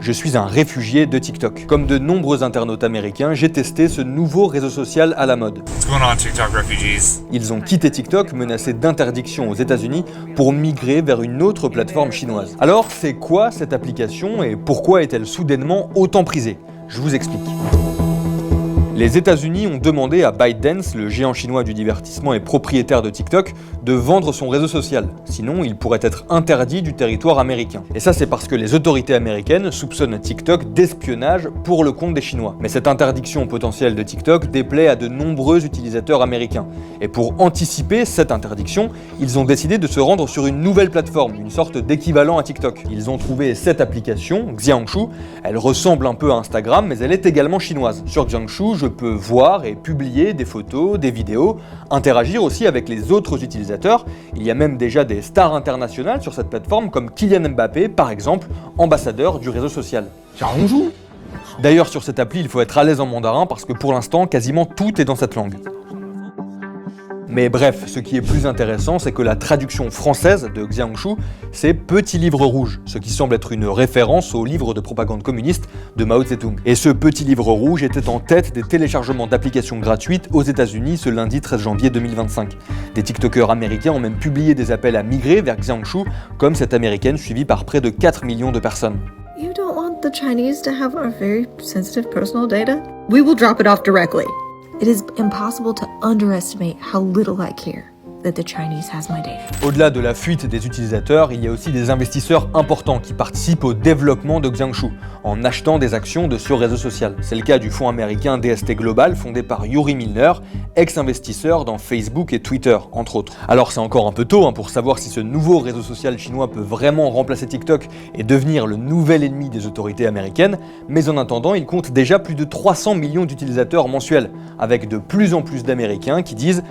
Je suis un réfugié de TikTok. Comme de nombreux internautes américains, j'ai testé ce nouveau réseau social à la mode. What's going on, TikTok refugees? Ils ont quitté TikTok, menacés d'interdiction aux États-Unis, pour migrer vers une autre plateforme chinoise. Alors, c'est quoi cette application et pourquoi est-elle soudainement autant prisée? Je vous explique. Les États-Unis ont demandé à ByteDance, le géant chinois du divertissement et propriétaire de TikTok, de vendre son réseau social. Sinon, il pourrait être interdit du territoire américain. Et ça, c'est parce que les autorités américaines soupçonnent TikTok d'espionnage pour le compte des Chinois. Mais cette interdiction potentielle de TikTok déplaît à de nombreux utilisateurs américains. Et pour anticiper cette interdiction, ils ont décidé de se rendre sur une nouvelle plateforme, une sorte d'équivalent à TikTok. Ils ont trouvé cette application, Xiangshu. Elle ressemble un peu à Instagram, mais elle est également chinoise. Sur Xiangshu, je peux voir et publier des photos, des vidéos, interagir aussi avec les autres utilisateurs. Il y a même déjà des stars internationales sur cette plateforme comme Kylian Mbappé par exemple, ambassadeur du réseau social. D'ailleurs sur cette appli il faut être à l'aise en mandarin parce que pour l'instant quasiment tout est dans cette langue. Mais bref, ce qui est plus intéressant, c'est que la traduction française de Xiangshu, c'est Petit livre rouge, ce qui semble être une référence au livre de propagande communiste de Mao Tse-tung. Et ce Petit livre rouge était en tête des téléchargements d'applications gratuites aux États-Unis ce lundi 13 janvier 2025. Des TikTokers américains ont même publié des appels à migrer vers Xiangshu, comme cette américaine suivie par près de 4 millions de personnes. You don't want the Chinese to have our very sensitive personal data? We will drop it off directly. It is impossible to underestimate how little I care that the Chinese has my data. Au-delà de la fuite des utilisateurs, il y a aussi des investisseurs importants qui participent au développement de Xiangshu en achetant des actions de ce réseau social. C'est le cas du fonds américain DST Global fondé par Yuri Milner, ex-investisseur dans Facebook et Twitter, entre autres. Alors c'est encore un peu tôt pour savoir si ce nouveau réseau social chinois peut vraiment remplacer TikTok et devenir le nouvel ennemi des autorités américaines, mais en attendant, il compte déjà plus de 300 millions d'utilisateurs mensuels, avec de plus en plus d'Américains qui disent